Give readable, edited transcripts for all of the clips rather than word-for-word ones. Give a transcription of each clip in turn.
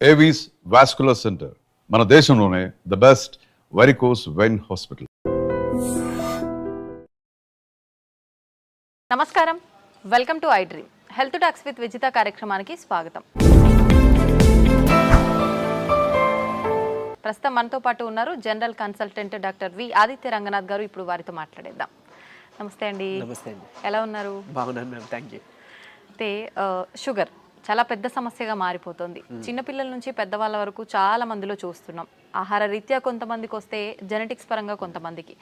Avis vascular centre మన దేశంలోనే the best varicose vein hospital. నమస్కారం, welcome to I dream. Health talks with Vijitha కార్యక్రమానికి స్వాగతం. ప్రస్తుతం మనతో పాటు ఉన్నారు general consultant doctor V Aditya Ranganath garu. ఇప్పుడు వారితో మాట్లాడేద్దాం. నమస్తే అండి. నమస్తే అండి. ఎలా ఉన్నారు? బాగున్నాను మ్యామ్, థ్యాంక్ యూ. అయితే షుగర్ చాలా పెద్ద సమస్యగా మారిపోతుంది. చిన్నపిల్లల నుంచి పెద్దవాళ్ళ వరకు చాలా మందిలో చూస్తున్నాం. ఆహార రీత్యా కొంతమందికి వస్తే, జెనెటిక్స్ పరంగా కొంతమందికి,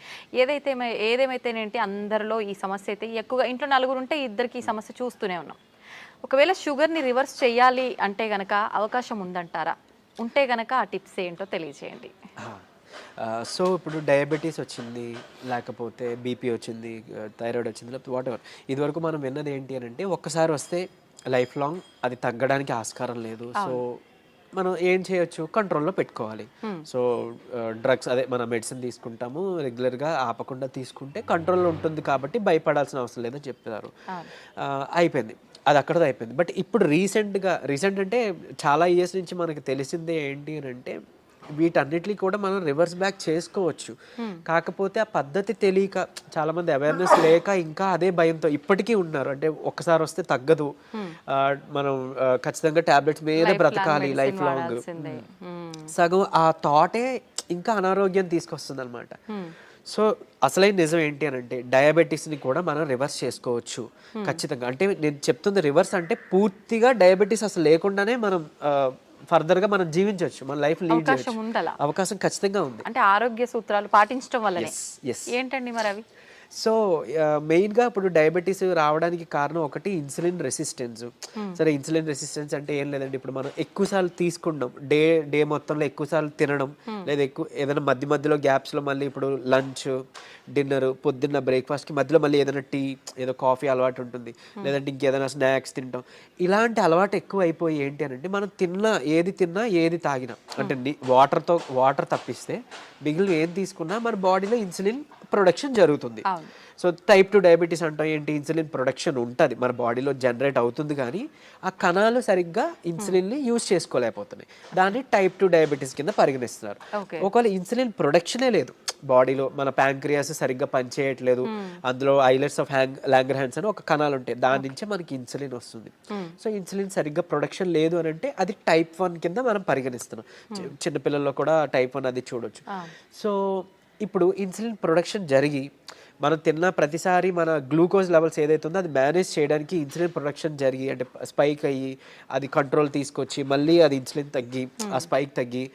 ఏదేమైతేనేంటి అందరిలో ఈ సమస్య అయితే ఎక్కువగా. ఇంట్లో నలుగురు ఉంటే ఇద్దరికి ఈ సమస్య చూస్తూనే ఉన్నాం. ఒకవేళ షుగర్ని రివర్స్ చేయాలి అంటే గనక అవకాశం ఉందంటారా? ఉంటే గనక ఆ టిప్స్ ఏంటో తెలియజేయండి. సో ఇప్పుడు డయాబెటీస్ వచ్చింది, లేకపోతే బీపీ వచ్చింది, థైరాయిడ్ వచ్చింది, లేకపోతే వాట్ ఎవర్, ఇదివరకు మనం విన్నది ఏంటి అని అంటే ఒక్కసారి వస్తే లైఫ్ లాంగ్ అది తగ్గడానికి ఆస్కారం లేదు. సో మనం ఏం చేయొచ్చు, కంట్రోల్లో పెట్టుకోవాలి. సో డ్రగ్స్, అదే మన మెడిసిన్ తీసుకుంటాము రెగ్యులర్గా, ఆపకుండా తీసుకుంటే కంట్రోల్లో ఉంటుంది కాబట్టి భయపడాల్సిన అవసరం లేదని చెప్తారు. అయిపోయింది, అది అక్కడతో అయిపోయింది. బట్ ఇప్పుడు రీసెంట్ అంటే చాలా ఇయర్స్ నుంచి మనకి తెలిసిందే ఏంటి అని అంటే వీటన్నిటిని కూడా మనం రివర్స్ బ్యాక్ చేసుకోవచ్చు. కాకపోతే ఆ పద్ధతి తెలియక, చాలా మంది అవేర్నెస్ లేక ఇంకా అదే భయంతో ఇప్పటికీ ఉన్నారు. అంటే ఒక్కసారి వస్తే తగ్గదు, మనం ఖచ్చితంగా టాబ్లెట్స్ మీద బ్రతకాలి లైఫ్ లాంగ్. సగం ఆ థాటే ఇంకా అనారోగ్యం తీసుకొస్తుంది అనమాట. సో అసలైన నిజం ఏంటి అని అంటే డయాబెటీస్ని కూడా మనం రివర్స్ చేసుకోవచ్చు ఖచ్చితంగా. అంటే నేను చెప్తుంది రివర్స్ అంటే పూర్తిగా డయాబెటీస్ అసలు లేకుండానే మనం ఫర్దర్గా మనం జీవించవచ్చు, మన లైఫ్ లీడ్ చేయొచ్చు. అవకాశం ఖచ్చితంగా ఉంది. అంటే ఆరోగ్య సూత్రాలు పాటించడం వల్లనే. ఏంటండి మరి అవి? సో మెయిన్గా ఇప్పుడు డయాబెటీస్ రావడానికి కారణం ఒకటి ఇన్సులిన్ రెసిస్టెన్స్. సరే, ఇన్సులిన్ రెసిస్టెన్స్ అంటే ఏం లేదండి, ఇప్పుడు మనం ఎక్కువసార్లు తీసుకుంటాం, డే మొత్తంలో ఎక్కువసార్లు తినడం, లేదా ఏదైనా మధ్యలో గ్యాప్స్లో మళ్ళీ ఇప్పుడు లంచ్, డిన్నర్, పొద్దున్న బ్రేక్ఫాస్ట్కి మధ్యలో మళ్ళీ ఏదైనా టీ, ఏదో కాఫీ అలవాటు ఉంటుంది, లేదంటే ఇంకేదైనా స్నాక్స్ తింటాం. ఇలాంటి అలవాటు ఎక్కువ అయిపోయి ఏంటి అని అంటే మనం ఏది తిన్నా ఏది తాగినా, అంటే వాటర్ తప్పిస్తే మిగిలిన ఏం తీసుకున్నా మన బాడీలో ఇన్సులిన్ ప్రొడక్షన్ జరుగుతుంది. సో టైప్ 2 డయాబెటీస్ అంటాం ఏంటి, ఇన్సులిన్ ప్రొడక్షన్ ఉంటుంది మన బాడీలో, జనరేట్ అవుతుంది, కానీ ఆ కణాలు సరిగ్గా ఇన్సులిన్ని యూజ్ చేసుకోలేకపోతున్నాయి. దాన్ని టైప్ 2 డయాబెటీస్ కింద పరిగణిస్తున్నారు. ఒకవేళ ఇన్సులిన్ ప్రొడక్షనే లేదు బాడీలో, మన ప్యాంక్రియాస్ సరిగ్గా పనిచేయట్లేదు, అందులో ఐలెట్స్ ఆఫ్ లాంగర్హాన్స్ అని ఒక కణాలు ఉంటాయి, దాని నుంచే మనకి ఇన్సులిన్ వస్తుంది. సో ఇన్సులిన్ సరిగ్గా ప్రొడక్షన్ లేదు అని అంటే అది టైప్ 1 కింద మనం పరిగణిస్తున్నాం. చిన్నపిల్లల్లో కూడా టైప్ 1 అది చూడొచ్చు. సో ఇప్పుడు ఇన్సులిన్ ప్రొడక్షన్ జరిగి మనం తిన్న ప్రతిసారి మన గ్లూకోజ్ లెవెల్స్ ఏదైతే ఉందో అది మేనేజ్ చేయడానికి ఇన్సులిన్ ప్రొడక్షన్ జరిగి, అంటే స్పైక్ అయ్యి అది కంట్రోల్ తీసుకొచ్చి మళ్ళీ అది ఇన్సులిన్ తగ్గి ఆ స్పైక్ తగ్గి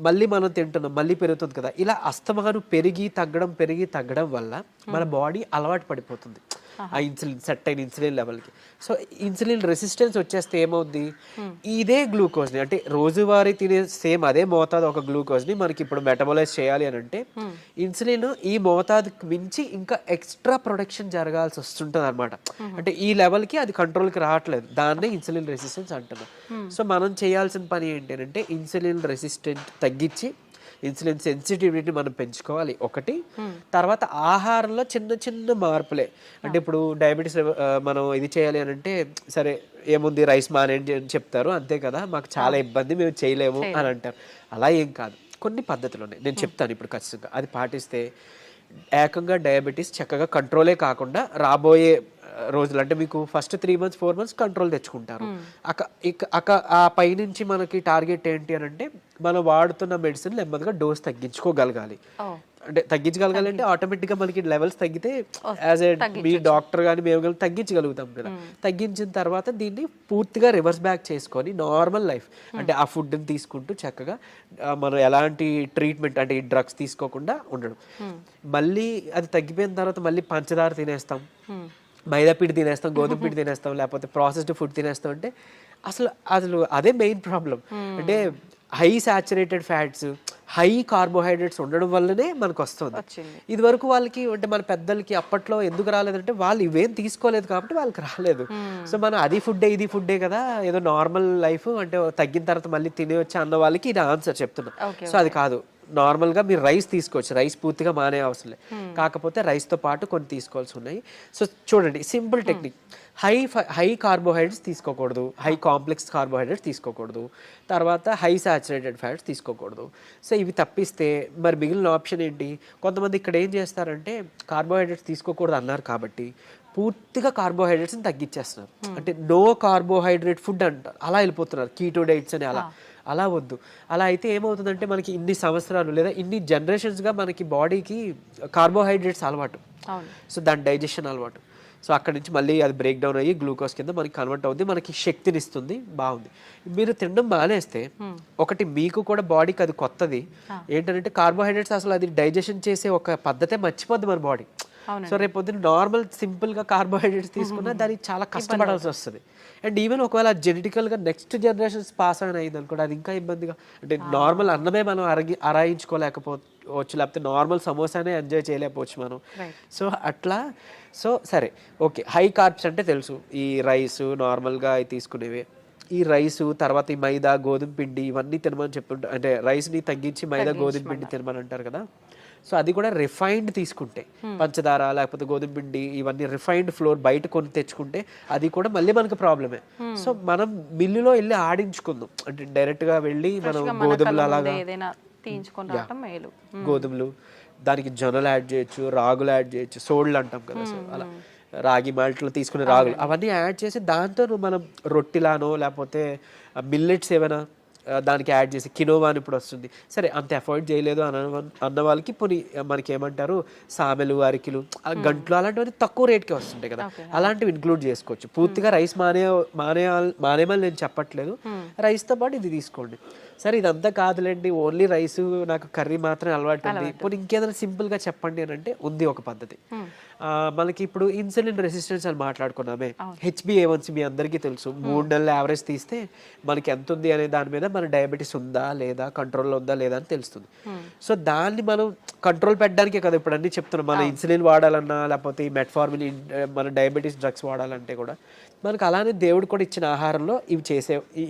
మళ్ళీ మనం తింటున్నాం, మళ్ళీ పెరుగుతుంది కదా. ఇలా అస్తమానం పెరిగి తగ్గడం వల్ల మన బాడీ అలవాటు పడిపోతుంది ఆ సెట్ అయిన ఇన్సులిన్ లెవెల్కి. సో ఇన్సులిన్ రెసిస్టెన్స్ వచ్చేస్తే ఏమవుద్ది, ఇదే గ్లూకోజ్ని, అంటే రోజువారీ తినే సేమ్ అదే మోతాదు ఒక గ్లూకోజ్ని మనకి ఇప్పుడు మెటబలైజ్ చేయాలి అని అంటే ఇన్సులిన్ ఈ మోతాదుకి మించి ఇంకా ఎక్స్ట్రా ప్రొడక్షన్ జరగాల్సి వస్తుంటుంది అనమాట. అంటే ఈ లెవెల్కి అది కంట్రోల్కి రావట్లేదు, దాన్నే ఇన్సులిన్ రెసిస్టెన్స్ అంటున్నాం. సో మనం చేయాల్సిన పని ఏంటి అంటే ఇన్సులిన్ రెసిస్టెంట్ తగ్గించి ఇన్సులిన్ సెన్సిటివిటీ మనం పెంచుకోవాలి ఒకటి. తర్వాత ఆహారంలో చిన్న మార్పులే, అంటే ఇప్పుడు డయాబెటీస్ మనం ఇది చేయాలి అని అంటే సరే ఏముంది రైస్ మానేయండి అని చెప్తారు, అంతే కదా, మాకు చాలా ఇబ్బంది, మేము చేయలేము అని అంటారు. అలా ఏం కాదు, కొన్ని పద్ధతులు ఉన్నాయి, నేను చెప్తాను ఇప్పుడు ఖచ్చితంగా. అది పాటిస్తే ఏకంగా డయాబెటీస్ చక్కగా కంట్రోలే కాకుండా రాబోయే రోజులు, అంటే మీకు ఫస్ట్ 3 months 4 months కంట్రోల్ తెచ్చుకుంటారు. ఆ పైనుంచి మనకి టార్గెట్ ఏంటి అని అంటే మనం వాడుతున్న మెడిసిన్ నెమ్మదిగా డోస్ తగ్గించుకోగలగాలి. అంటే తగ్గించగలగాలి అంటే ఆటోమేటిక్గా మనకి లెవెల్స్ తగ్గితే యాజ్ ఏ మీ డాక్టర్ కానీ మేము కానీ తగ్గించగలుగుతాం కదా. తగ్గించిన తర్వాత దీన్ని పూర్తిగా రివర్స్ బ్యాక్ చేసుకొని నార్మల్ లైఫ్, అంటే ఆ ఫుడ్ని తీసుకుంటూ చక్కగా మనం ఎలాంటి ట్రీట్మెంట్, అంటే ఈ డ్రగ్స్ తీసుకోకుండా ఉండడం. మళ్ళీ అది తగ్గిపోయిన తర్వాత మళ్ళీ పంచదార తినేస్తాం, మైదా పిండి తినేస్తాం, గోధుమ పిండి తినేస్తాం, లేకపోతే ప్రాసెస్డ్ ఫుడ్ తినేస్తాం. అంటే అసలు అదే మెయిన్ ప్రాబ్లం. అంటే high saturated fats, high carbohydrates ఉండడం వల్లనే మనకు వస్తుంది. ఇది వరకు వాళ్ళకి, అంటే మన పెద్దలకి అప్పట్లో ఎందుకు రాలేదంటే వాళ్ళు ఇవేం తీసుకోలేదు కాబట్టి వాళ్ళకి రాలేదు. సో మనం అది ఫుడ్డే ఇది ఫుడ్డే కదా, ఏదో నార్మల్ లైఫ్, అంటే తగ్గిన తర్వాత మళ్ళీ తినేయొచ్చు అన్న వాళ్ళకి ఇది ఆన్సర్ చెప్తున్నా. సో అది కాదు, నార్మల్గా మీరు రైస్ తీసుకోవచ్చు, రైస్ పూర్తిగా మానే అవసరం లేదు, కాకపోతే రైస్తో పాటు కొన్ని తీసుకోవాల్సి ఉన్నాయి. సో చూడండి సింపుల్ టెక్నిక్, హై కార్బోహైడ్రేట్స్ తీసుకోకూడదు, హై కాంప్లెక్స్ కార్బోహైడ్రేట్స్ తీసుకోకూడదు, తర్వాత హై సాచురేటెడ్ ఫ్యాట్స్ తీసుకోకూడదు. సో ఇవి తప్పిస్తే మరి మిగిలిన ఆప్షన్ ఏంటి? కొంతమంది ఇక్కడ ఏం చేస్తారంటే కార్బోహైడ్రేట్స్ తీసుకోకూడదు అన్నారు కాబట్టి పూర్తిగా కార్బోహైడ్రేట్స్ని తగ్గించేస్తున్నారు, అంటే నో కార్బోహైడ్రేట్ ఫుడ్ అంటారు, అలా వెళ్ళిపోతున్నారు, కీటో డైట్స్ అని. అలా వద్దు. అలా అయితే ఏమవుతుందంటే మనకి ఇన్ని సంవత్సరాలు లేదా ఇన్ని జనరేషన్స్గా మనకి బాడీకి కార్బోహైడ్రేట్స్ అలవాటు, సో దాని డైజెషన్ అలవాటు. సో అక్కడి నుంచి మళ్ళీ అది బ్రేక్ డౌన్ అయ్యి గ్లూకోజ్ కింద మనకి కన్వర్ట్ అవుతుంది, మనకి శక్తిని ఇస్తుంది, బాగుంది. మీరు తినడం మానేస్తే ఒకటి మీకు కూడా బాడీకి అది కొత్తది ఏంటంటే కార్బోహైడ్రేట్స్ అసలు అది డైజెషన్ చేసే ఒక పద్ధతే మర్చిపోద్ది మన బాడీ. సో రేపు పొద్దున్న నార్మల్ సింపుల్గా కార్బోహైడ్రేట్స్ తీసుకున్నా దానికి చాలా కష్టపడాల్సి వస్తుంది. అండ్ ఈవెన్ ఒకవేళ జెనెటికల్గా నెక్స్ట్ జనరేషన్స్ పాస్ అయిన అయింది అనుకోండి, అది ఇంకా ఇబ్బందిగా, అంటే నార్మల్ అన్నమే మనం అరాయించుకోలేకపోవచ్చు, లేకపోతే నార్మల్ సమోసానే ఎంజాయ్ చేయలేకపోవచ్చు మనం. సో అట్లా. సో సరే ఓకే, హై కార్బ్స్ అంటే తెలుసు, ఈ రైస్ నార్మల్గా అవి తీసుకునేవి, ఈ రైసు తర్వాత ఈ మైదా గోధుమ పిండి ఇవన్నీ తినమని చెప్తుంటారు, అంటే రైస్ని తగ్గించి మైదా గోధుమ పిండి తినమని అంటారు కదా. సో అది కూడా రిఫైన్డ్ తీసుకుంటే, పంచదార లేకపోతే గోధుమ పిండి ఇవన్నీ రిఫైన్డ్ ఫ్లోర్ బయట కొని తెచ్చుకుంటే అది కూడా మళ్ళీ మనకు ప్రాబ్లమే. సో మనం మిల్లులో వెళ్ళి ఆడించుకుందాం, అంటే డైరెక్ట్గా వెళ్ళి మనం గోధుమలు అలాగా గోధుమలు, దానికి జొన్నలు యాడ్ చేయొచ్చు, రాగులు యాడ్ చేయొచ్చు, సోళ్ళు అంటాం కదా, సో అలా రాగి మాల్ట్లో తీసుకునే రాగులు అవన్నీ యాడ్ చేసి దాంతో మనం రొట్టిలానో లేకపోతే మిల్లెట్స్ ఏమైనా దానికి యాడ్ చేసి, కినోవా అని ఇప్పుడు వస్తుంది, సరే అంత అఫోర్డ్ చేయలేదు అన్న వాళ్ళకి పోనీ మనకి ఏమంటారు సామెలు, అరికిలు, గంట్లు అలాంటివన్నీ తక్కువ రేట్కే వస్తుంటాయి కదా, అలాంటివి ఇంక్లూడ్ చేసుకోవచ్చు. పూర్తిగా రైస్ మానేమని నేను చెప్పట్లేదు, రైస్తో పాటు ఇది తీసుకోండి. సరే ఇదంతా కాదులేండి, ఓన్లీ రైస్ నాకు కర్రీ మాత్రమే అలవాటు ఉంది, పోనీ ఇంకేదైనా సింపుల్గా చెప్పండి అని అంటే ఉంది ఒక పద్ధతి. మనకి ఇప్పుడు ఇన్సులిన్ రెసిస్టెన్స్ అని మాట్లాడుకున్నామే, HbA1c మీ అందరికీ తెలుసు, 3 నెలల యావరేజ్ తీస్తే మనకి ఎంత ఉంది అనే దాని మీద మన డయాబెటీస్ ఉందా లేదా, కంట్రోల్లో ఉందా లేదా అని తెలుస్తుంది. సో దాన్ని మనం కంట్రోల్ పెట్టడానికే కదా ఇప్పుడు అన్ని చెప్తున్నాం, మన ఇన్సులిన్ వాడాలన్నా లేకపోతే ఈ మెట్ఫార్మిన్ మన డయాబెటీస్ డ్రగ్స్ వాడాలంటే కూడా మనకు అలానే దేవుడు కూడా ఇచ్చిన ఆహారంలో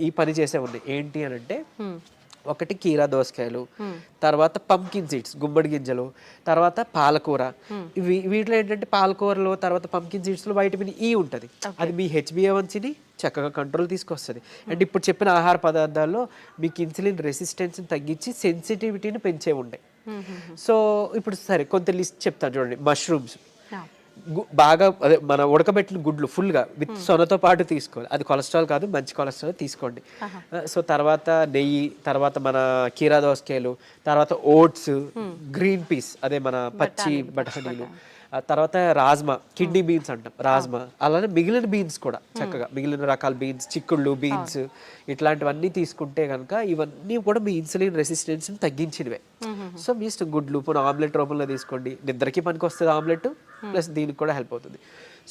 ఈ పని చేసే ఉన్నాయి. ఏంటి అని అంటే ఒకటి కీరా దోసకాయలు, తర్వాత పంకిన్ సీడ్స్ గుమ్మడి గింజలు, తర్వాత పాలకూర. వీటిలో ఏంటంటే పాలకూరలో తర్వాత పంకిన్ సీడ్స్లో వైటమిన్ ఈ ఉంటుంది, అది మీ HbA1cని చక్కగా కంట్రోల్ తీసుకొస్తుంది. అండ్ ఇప్పుడు చెప్పిన ఆహార పదార్థాల్లో మీకు ఇన్సులిన్ రెసిస్టెన్స్ని తగ్గించి సెన్సిటివిటీని పెంచే ఉంటాయి. సో ఇప్పుడు సరే కొంత లిస్ట్ చెప్తాను చూడండి. మష్రూమ్స్ బాగా అదే మన ఉడకబెట్టిన గుడ్లు ఫుల్గా విత్ సొనతో పాటు తీసుకోవాలి, అది కొలెస్ట్రాల్ కాదు, మంచి కొలెస్ట్రాల్ తీసుకోండి. సో తర్వాత నెయ్యి, తర్వాత మన కీరా దోసకాయలు, తర్వాత ఓట్స్, గ్రీన్ పీస్ అదే మన పచ్చి బఠానీలు, తర్వాత రాజ్మా, కిడ్నీ బీన్స్ అంటాం రాజ్మా, అలానే మిగిలిన బీన్స్ కూడా చక్కగా మిగిలిన రకాల బీన్స్, చిక్కుళ్ళు బీన్స్ ఇట్లాంటివన్నీ తీసుకుంటే కనుక ఇవన్నీ కూడా మీ ఇన్సులిన్ రెసిస్టెన్స్ని తగ్గించినవే. సో మీ ఇష్టం, గుడ్లు ఇప్పుడు ఆమ్లెట్ రూపంలో తీసుకోండి, నిద్రకి పనికి వస్తుంది ఆమ్లెట్, ప్లస్ దీనికి కూడా హెల్ప్ అవుతుంది.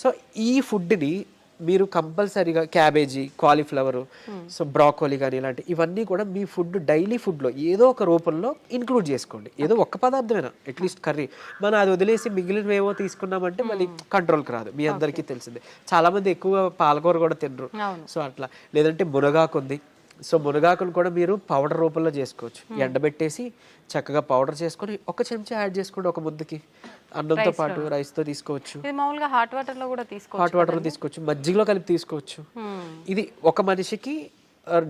సో ఈ ఫుడ్ని మీరు కంపల్సరీగా క్యాబేజీ, కాలీఫ్లవరు, సో బ్రాకోలీ కానీ ఇలాంటి ఇవన్నీ కూడా మీ ఫుడ్ డైలీ ఫుడ్లో ఏదో ఒక రూపంలో ఇంక్లూడ్ చేసుకోండి. ఏదో ఒక్క పదార్థమైనా అట్లీస్ట్ కర్రీ, మనం అది వదిలేసి మిగిలినవేవో తీసుకున్నామంటే మళ్ళీ కంట్రోల్కి రాదు, మీ అందరికీ తెలిసిందే. చాలామంది ఎక్కువ పాలకూర కూడా తినరు, సో అట్లా. లేదంటే మునగాకు ఉంది, సో మునగాకును కూడా మీరు పౌడర్ రూపంలో చేసుకోవచ్చు, ఎండబెట్టేసి చక్కగా పౌడర్ చేసుకొని ఒక చెంచా యాడ్ చేసుకోండి ఒక ముద్దకి, అన్నంతో పాటు రైస్తో తీసుకోవచ్చు, హాట్ వాటర్లో కూడా తీసుకోవచ్చు, మజ్జిగలో కలిపి తీసుకోవచ్చు. ఇది ఒక మనిషికి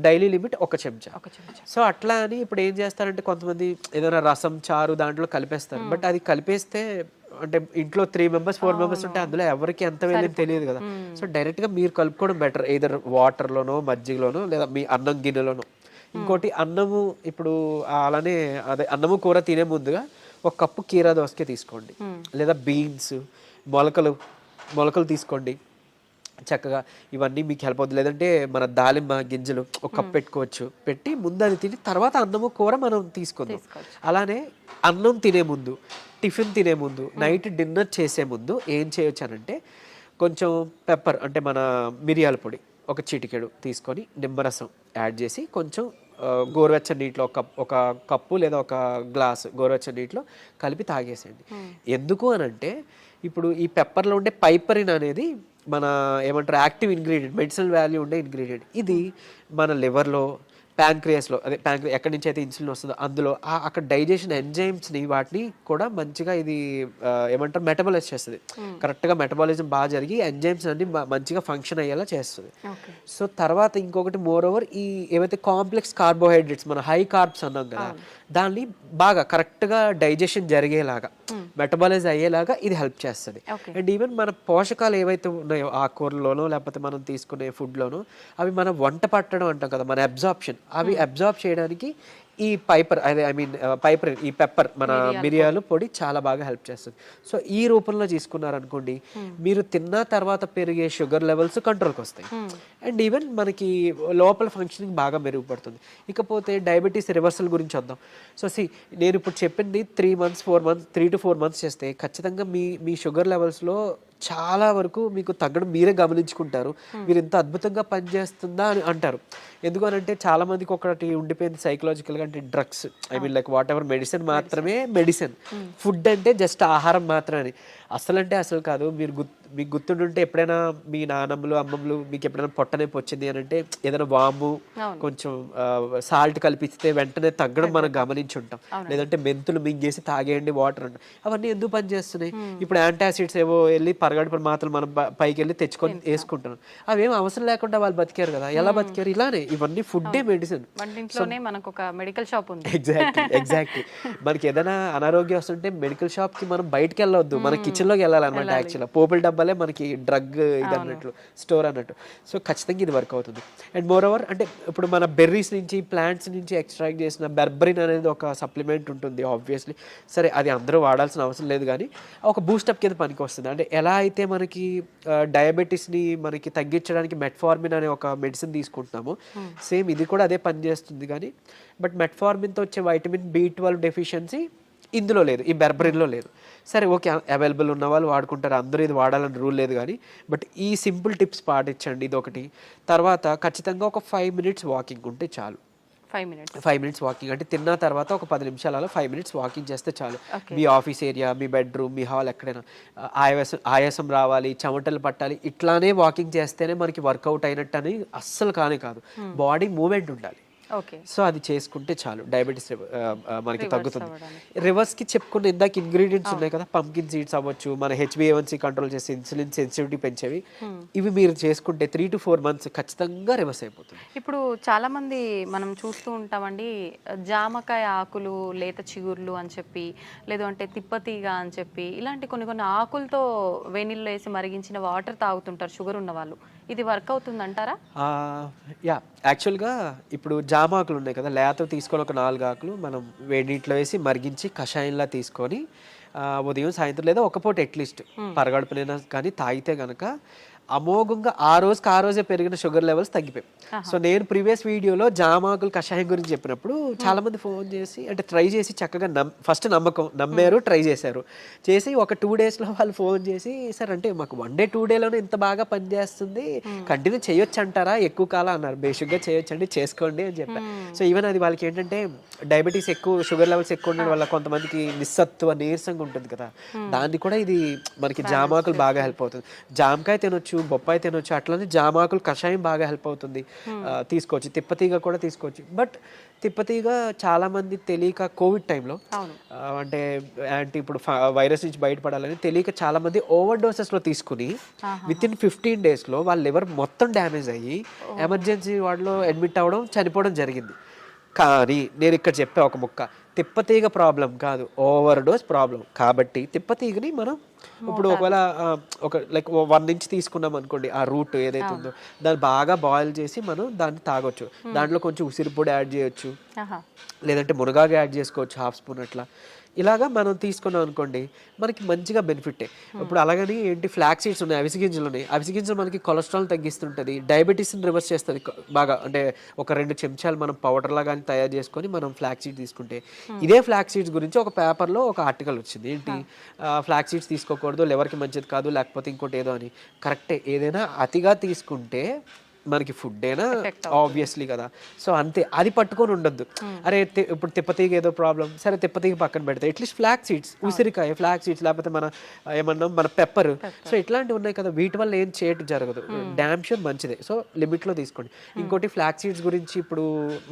డైలీ లిమిట్ ఒక చెంచా. సో అట్లా అని ఇప్పుడు ఏం చేస్తారంటే కొంతమంది ఏదైనా రసం, చారు దాంట్లో కలిపేస్తారు, బట్ అది కలిపేస్తే అంటే ఇంట్లో 3 members 4 members ఉంటే అందులో ఎవరికి ఎంత వేయలేని తెలియదు కదా. సో డైరెక్ట్గా మీరు కలుపుకోవడం బెటర్, ఏదర్ వాటర్లోనో మజ్జిగలోనో లేదా మీ అన్నం గిన్నెలోనో. ఇంకోటి అన్నము, ఇప్పుడు అలానే అదే అన్నము కూర తినే ముందుగా 1 కప్పు కీరా దోసకాయ తీసుకోండి, లేదా బీన్స్, మొలకలు తీసుకోండి చక్కగా, ఇవన్నీ మీకు హెల్ప్ అవుతుంది. లేదంటే మన దాలిమ్మ గింజలు 1 కప్ పెట్టుకోవచ్చు, పెట్టి ముందు అది తిని తర్వాత అన్నము కూర మనం తీసుకుందాం. అలానే అన్నం తినే ముందు, టిఫిన్ తినే ముందు, నైట్ డిన్నర్ చేసే ముందు ఏం చేయొచ్చు అనంటే కొంచెం పెప్పర్ అంటే మన మిరియాల పొడి 1 చిటికెడు తీసుకొని నిమ్మరసం యాడ్ చేసి కొంచెం గోరువెచ్చని నీటిలో ఒక కప్పు లేదా 1 గ్లాసు గోరువెచ్చని నీటిలో కలిపి తాగేసేయండి. ఎందుకు అనంటే ఇప్పుడు ఈ పెప్పర్లో ఉండే పైపరిన్ అనేది మన ఏమంటారు యాక్టివ్ ఇంగ్రీడియంట్, మెడిసినల్ వాల్యూ ఉండే ఇంగ్రీడియంట్. ఇది మన లివర్లో, ప్యాంక్రియాస్లో అదే ఎక్కడి నుంచి అయితే ఇన్సులిన్ వస్తుందో అందులో అక్కడ డైజెషన్ ఎంజైమ్స్ని వాటిని కూడా మంచిగా ఇది ఏమంటారు మెటబాలైజ్ చేస్తుంది. కరెక్ట్గా మెటబాలిజం బాగా జరిగి ఎంజైమ్స్ అన్ని మంచిగా ఫంక్షన్ అయ్యేలా చేస్తుంది. సో తర్వాత ఇంకొకటి మోర్ ఓవర్ ఈ ఏవైతే కాంప్లెక్స్ కార్బోహైడ్రేట్స్ మన హై కార్బ్స్ అన్నాం కదా దాన్ని బాగా కరెక్ట్గా డైజెషన్ జరిగేలాగా మెటబాలైజ్ అయ్యేలాగా ఇది హెల్ప్ చేస్తుంది. అండ్ ఈవెన్ మన పోషకాలు ఏవైతే ఉన్నాయో ఆకుకూరలోనో లేకపోతే మనం తీసుకునే ఫుడ్లోనో అవి మన వంట పట్టడం అంటాం కదా మన అబ్జార్ప్షన్ అవి అబ్జార్బ్ చేయడానికి ఈ పైపర్ ఈ పెప్పర్ మన మిరియాలు పొడి చాలా బాగా హెల్ప్ చేస్తుంది. సో ఈ రూపంలో తీసుకున్నారనుకోండి మీరు తిన్న తర్వాత పెరిగే షుగర్ లెవెల్స్ కంట్రోల్కి వస్తాయి అండ్ ఈవెన్ మనకి లోపల ఫంక్షనింగ్ బాగా మెరుగుపడుతుంది. ఇకపోతే డయాబెటీస్ రివర్సల్ గురించి వద్దాం. సో నేను ఇప్పుడు చెప్పింది 3 to 4 months చేస్తే ఖచ్చితంగా మీ షుగర్ లెవెల్స్లో చాలా వరకు మీకు తగ్గడం మీరే గమనించుకుంటారు. మీరు ఇంత అద్భుతంగా పనిచేస్తుందా అని అంటారు. ఎందుకనంటే చాలా మందికి ఒకటి ఉండిపోయింది సైకలాజికల్గా అంటే drugs like what ever medicine మాత్రమే మెడిసిన్, ఫుడ్ అంటే జస్ట్ ఆహారం మాత్రమే. అసలు కాదు. మీకు గుర్తుంటుంటే ఎప్పుడైనా మీ నాన్నమ్మలు అమ్మమ్మలు మీకు ఎప్పుడైనా పొట్టనొప్పి వచ్చింది అని అంటే ఏదైనా వాము కొంచెం సాల్ట్ కలిపిస్తే వెంటనే తగ్గడం మనం గమనించి ఉంటాం. లేదంటే మెంతులు మింగేసి తాగేయండి వాటర్ అంటాం. అవన్నీ ఎందుకు పనిచేస్తున్నాయి? ఇప్పుడు యాంటాసిడ్స్ ఏవో వెళ్ళి పరగడుపున మాత్రలు మనం పైకి వెళ్ళి తెచ్చుకొని వేసుకుంటున్నాం. అవేం అవసరం లేకుండా వాళ్ళు బతికారు కదా. ఎలా బతికారు? ఇలానే. ఇవన్నీ ఫుడ్డే మెడిసిన్. ఎగ్జాక్ట్లీ. మనకి ఏదైనా అనారోగ్యం వస్తుంటే మెడికల్ షాప్ కి మనం బయటకు వెళ్ళొద్దు, మన కిచెన్ లోకి వెళ్ళాలన్నమాట. యాక్చువల్గా పోపుల డబ్బాలే మనకి డ్రగ్ ఇది అన్నట్లు స్టోర్ అన్నట్టు. సో ఖచ్చితంగా ఇది వర్క్ అవుతుంది. అండ్ మోర్ ఓవర్ అంటే ఇప్పుడు మన బెర్రీస్ నుంచి ప్లాంట్స్ నుంచి ఎక్స్ట్రాక్ట్ చేసిన బెర్బరిన్ అనేది ఒక సప్లిమెంట్ ఉంటుంది ఆబ్వియస్లీ. సరే అది అందరూ వాడాల్సిన అవసరం లేదు కానీ ఒక బూస్టప్ కింద పనికి వస్తుంది. అంటే ఎలా అయితే మనకి డయాబెటీస్ని మనకి తగ్గించడానికి మెట్ఫార్మిన్ అనే ఒక మెడిసిన్ తీసుకుంటున్నామో సేమ్ ఇది కూడా అదే పనిచేస్తుంది. కానీ బట్ మెట్ఫార్మిన్తో వచ్చే వైటమిన్ B12 డెఫిషియన్సీ ఇందులో లేదు, ఈ బెర్బరిన్లో లేదు. సరే ఓకే, అవైలబుల్ ఉన్న వాళ్ళు వాడుకుంటారు, అందరూ ఇది వాడాలని రూల్ లేదు. కానీ బట్ ఈ సింపుల్ టిప్స్ పాటించండి, ఇది ఒకటి. తర్వాత ఖచ్చితంగా ఒక 5 minutes వాకింగ్ ఉంటే చాలు. 5 minutes వాకింగ్ అంటే తిన్న తర్వాత ఒక 10 నిమిషాలలో 5 minutes వాకింగ్ చేస్తే చాలు. మీ ఆఫీస్ ఏరియా, మీ బెడ్రూమ్, మీ హాల్ ఎక్కడైనా ఆయాసం రావాలి, చెమటలు పట్టాలి, ఇట్లానే వాకింగ్ చేస్తేనే మనకి వర్కౌట్ అయినట్టు అని అస్సలు కాదు. బాడీ మూమెంట్ ఉండాలి. సో అది చేసుకుంటే చాలు, డయాబెటీస్ మనకి తగ్గుతుంది. రివర్స్కి చెప్పుకున్న ఇందాక ఇంగ్రీడియంట్స్ ఉన్నాయి కదా, పంకిన్ సీడ్స్ అవ్వచ్చు, మన HbA1c కంట్రోల్ చేసి ఇన్సులిన్ సెన్సిటివిటీ పెంచేవి, ఇవి మీరు చేసుకుంటే 3 to 4 months ఖచ్చితంగా రివర్స్ అయిపోతుంది. ఇప్పుడు చాలా మంది మనం చూస్తూ ఉంటామండి, జామకాయ ఆకులు, లేత చిగుర్లు అని చెప్పి, లేదు అంటే తిప్పతీగ అని చెప్పి, ఇలాంటి కొన్ని ఆకులతో వేణిల్లో వేసి మరిగించిన వాటర్ తాగుతుంటారు షుగర్ ఉన్న వాళ్ళు. ఇది వర్క్ అవుతుంది అంటారా? యాక్చువల్గా ఇప్పుడు జామ ఆకులు ఉన్నాయి కదా, లేత తీసుకొని ఒక 4 ఆకులు మనం వేడి నీటిలో వేసి మరిగించి కషాయంలా తీసుకొని ఉదయం సాయంత్రం లేదా ఒక పూట అట్లీస్ట్ పరగడుపునైనా కానీ తాగితే కనుక అమోఘంగా ఆ రోజే పెరిగిన షుగర్ లెవెల్స్ తగ్గిపోయాయి. సో నేను ప్రీవియస్ వీడియోలో జామాకులు కషాయం గురించి చెప్పినప్పుడు చాలా మంది ఫోన్ చేసి అంటే ట్రై చేసి చక్కగా ఫస్ట్ నమ్మారు, ట్రై చేశారు. చేసి ఒక 2 daysలో వాళ్ళు ఫోన్ చేసి సార్ అంటే మాకు 1 day 2 dayలోనే ఇంత బాగా పనిచేస్తుంది, కంటిన్యూ చేయొచ్చు అంటారా, ఎక్కువ కాలం అన్నారు. బేసిక్గా చేయొచ్చండి, చేసుకోండి అని చెప్పారు. సో ఈవెన్ అది వాళ్ళకి ఏంటంటే డయాబెటీస్ ఎక్కువ, షుగర్ లెవెల్స్ ఎక్కువ ఉండడం వల్ల కొంతమందికి నిస్సత్వ నీరసంగా ఉంటుంది కదా, దాన్ని కూడా ఇది మనకి జామాకులు బాగా హెల్ప్ అవుతుంది. జామకాయ తినొచ్చు, బొప్పాయి తినొచ్చు, అట్లనే జామాకులు కషాయం బాగా హెల్ప్ అవుతుంది, తీసుకోవచ్చు. తిప్పతీగ కూడా తీసుకోవచ్చు. బట్ తిప్పతీగ చాలా మంది తెలియక కోవిడ్ టైంలో అంటే ఇప్పుడు వైరస్ నుంచి బయటపడాలని తెలియక చాలా మంది ఓవర్ డోసెస్లో తీసుకుని వితిన్ 15 daysలో వాళ్ళ లివర్ మొత్తం డ్యామేజ్ అయ్యి ఎమర్జెన్సీ వార్డులో అడ్మిట్ అవ్వడం, చనిపోవడం జరిగింది. కానీ నేను ఇక్కడ చెప్పే ఒక ముక్క, తిప్పతీగ ప్రాబ్లం కాదు, ఓవర్ డోస్ ప్రాబ్లం. కాబట్టి తిప్పతీగని మనం ఇప్పుడు ఒకవేళ ఒక లైక్ 1 inch తీసుకున్నాం అనుకోండి, ఆ రూట్ ఏదైతే ఉందో దాన్ని బాగా బాయిల్ చేసి మనం దాన్ని తాగొచ్చు. దాంట్లో కొంచెం ఉసిరి పొడి యాడ్ చేయొచ్చు, లేదంటే మునగాకు యాడ్ చేసుకోవచ్చు 1/2 spoon అట్లా. ఇలాగా మనం తీసుకున్నాం అనుకోండి మనకి మంచిగా బెనిఫిటే. ఇప్పుడు అలాగని ఏంటి ఫ్లాక్ సీడ్స్ ఉన్నాయి, అవిసె గింజలు ఉన్నాయి. అవిసె గింజలు మనకి కొలెస్ట్రాల్ తగ్గిస్తుంటుంది, డయాబెటీస్ని రివర్స్ చేస్తుంది బాగా. అంటే ఒక 2 చెంచాలు మనం పౌడర్ లాగా తయారు చేసుకొని మనం ఫ్లాక్ సీడ్స్ తీసుకుంటే, ఇదే ఫ్లాక్ సీడ్స్ గురించి ఒక పేపర్లో ఒక ఆర్టికల్ వచ్చింది. ఏంటి ఫ్లాక్ సీడ్స్ తీసుకోకూడదు, లివర్కి మంచిది కాదు, లేకపోతే ఇంకోటి ఏదో అని. కరెక్టే, ఏదైనా అతిగా తీసుకుంటే మనకి ఫుడ్ అయినా ఆబ్వియస్లీ కదా. సో అంతే, అది పట్టుకొని ఉండొద్దు. అరే ఇప్పుడు తిప్పతీగ ఏదో ప్రాబ్లం, సరే తిప్పతీగ పక్కన పెడితే అట్లీస్ట్ ఫ్లాక్ సీడ్స్, ఉసిరికాయ ఫ్లాక్ సీడ్స్, లేకపోతే మన ఏమన్నాం మన పెప్పర్, సో ఇట్లాంటివి ఉన్నాయి కదా, వీటి వల్ల ఏం చేయటం జరగదు. డ్యామ్ షూర్ మంచిదే. సో లిమిట్లో తీసుకోండి. ఇంకోటి ఫ్లాక్ సీడ్స్ గురించి ఇప్పుడు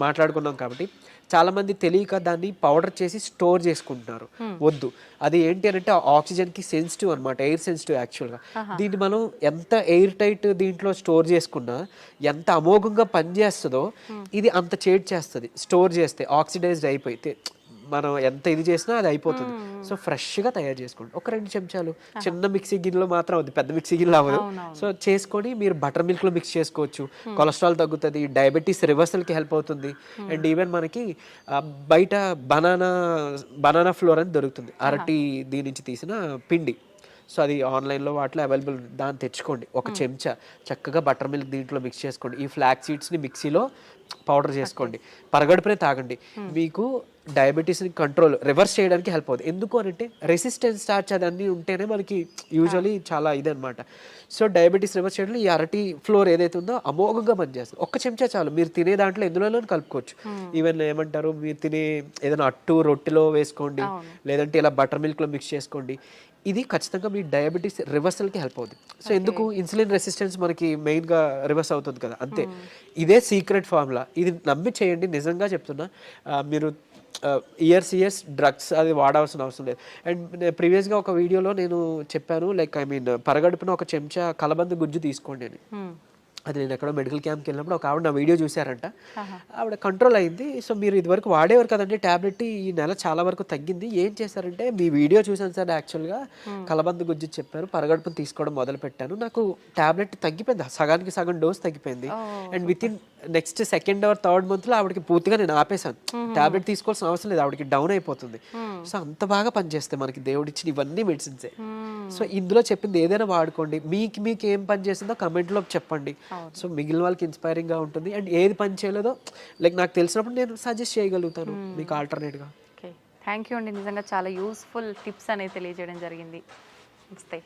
మాట్లాడుకున్నాం కాబట్టి చాలా మంది తెలియక దాన్ని పౌడర్ చేసి స్టోర్ చేసుకుంటున్నారు. వద్దు, అది ఏంటి అంటే ఆక్సిజన్కి సెన్సిటివ్ అనమాట, ఎయిర్ సెన్సిటివ్ యాక్చువల్గా. దీన్ని మనం ఎంత ఎయిర్ టైట్ దీంట్లో స్టోర్ చేసుకున్నా, ఎంత అమోఘంగా పనిచేస్తుందో ఇది అంత చేట్ చేస్తుంది స్టోర్ చేస్తే. ఆక్సిడైజ్డ్ అయిపోయి మనం ఎంత ఇది చేసినా అది అయిపోతుంది. సో ఫ్రెష్గా తయారు చేసుకోండి. ఒక 2 చెంచాలు చిన్న మిక్సీ గిన్నెలో మాత్రం అవుతుంది, పెద్ద మిక్సీ గిన్నెలో అవ్వదు. సో చేసుకొని మీరు బటర్ మిల్క్లో మిక్స్ చేసుకోవచ్చు. కొలెస్ట్రాల్ తగ్గుతుంది, డయాబెటీస్ రివర్సల్కి హెల్ప్ అవుతుంది. అండ్ ఈవెన్ మనకి బయట బనానా ఫ్లోర్ అని దొరుకుతుంది, అరటి దీని నుంచి తీసిన పిండి. సో అది ఆన్లైన్లో వాటిలో అవైలబుల్, దాన్ని తెచ్చుకోండి. ఒక చెంచా చక్కగా బటర్ మిల్క్ దీంట్లో మిక్స్ చేసుకోండి. ఈ ఫ్లాక్ సీడ్స్ని మిక్సీలో పౌడర్ చేసుకోండి, పరగడుపునే తాగండి. మీకు డయాబెటీస్ని కంట్రోల్ రివర్స్ చేయడానికి హెల్ప్ అవుతుంది. ఎందుకు అంటే రెసిస్టెన్స్ స్టార్చ్ అదన్నీ ఉంటేనే మనకి యూజువలీ చాలా ఇదనమాట. సో డయాబెటీస్ రివర్స్ చేయడంలో ఈ అరటి ఫ్లోర్ ఏదైతే ఉందో అమోఘంగా పనిచేస్తుంది. ఒక్క చెంచా చాలు, మీరు తినే దాంట్లో ఎందులోనూ కలుపుకోవచ్చు. ఈవెన్ ఏమంటారు, మీరు తినే ఏదైనా అట్టు రొట్టెలో వేసుకోండి, లేదంటే ఇలా బటర్ మిల్క్లో మిక్స్ చేసుకోండి. ఇది ఖచ్చితంగా మీ డయాబెటీస్ రివర్సల్కి హెల్ప్ అవుతుంది. సో ఎందుకు, ఇన్సులిన్ రెసిస్టెన్స్ మనకి మెయిన్గా రివర్స్ అవుతుంది కదా, అంతే. ఇదే సీక్రెట్ ఫార్ములా, ఇది నమ్మి చేయండి. నిజంగా చెప్తున్నా, మీరు ఇయర్స్ డ్రగ్స్ అది వాడాల్సిన అవసరం లేదు. అండ్ ప్రీవియస్గా ఒక వీడియోలో నేను చెప్పాను, లైక్ పరగడుపున ఒక చెంచా కలబంద గుజ్జు తీసుకోండి అని. అది నేను ఎక్కడో మెడికల్ క్యాంప్కి వెళ్ళినప్పుడు ఒక ఆవిడ నా వీడియో చూశారంట, ఆవిడ కంట్రోల్ అయింది. సో మీరు ఇదివరకు వాడేవారు కదండి ట్యాబ్లెట్, ఈ నెల చాలా వరకు తగ్గింది. ఏం చేశారంటే, మీ వీడియో చూసాను సార్, యాక్చువల్గా కలబంద గుజ్జు చెప్పారు, పరగడుపును తీసుకోవడం మొదలు పెట్టాను, నాకు ట్యాబ్లెట్ తగ్గిపోయింది, సగానికి సగం డోస్ తగ్గిపోయింది. And with in next 2nd or 3rd మంత్లో ఆవిడకి పూర్తిగా నేను ఆపేశాను, ట్యాబ్లెట్ తీసుకోవాల్సిన అవసరం లేదు, ఆవిడకి డౌన్ అయిపోతుంది. సో అంత బాగా పనిచేస్తాయి మనకి దేవుడు ఇచ్చిన ఇవన్నీ మెడిసిన్సే. సో ఇందులో చెప్పింది ఏదైనా వాడుకోండి. మీకు ఏం పని చేసిందో కమెంట్లో చెప్పండి. సో మిగిలిన వాళ్ళకి ఇన్స్పైరింగ్గా ఉంటుంది. అండ్ ఏది పని చేయలేదో లైక్ నాకు తెలిసినప్పుడు నేను సజెస్ట్ చేయగలుగుతాను మీకు ఆల్టర్నేట్గా. ఓకే, థ్యాంక్ యూ అండి. నిజంగా చాలా యూస్ఫుల్ టిప్స్ అనేది తెలియజేయడం జరిగింది. నమస్తే.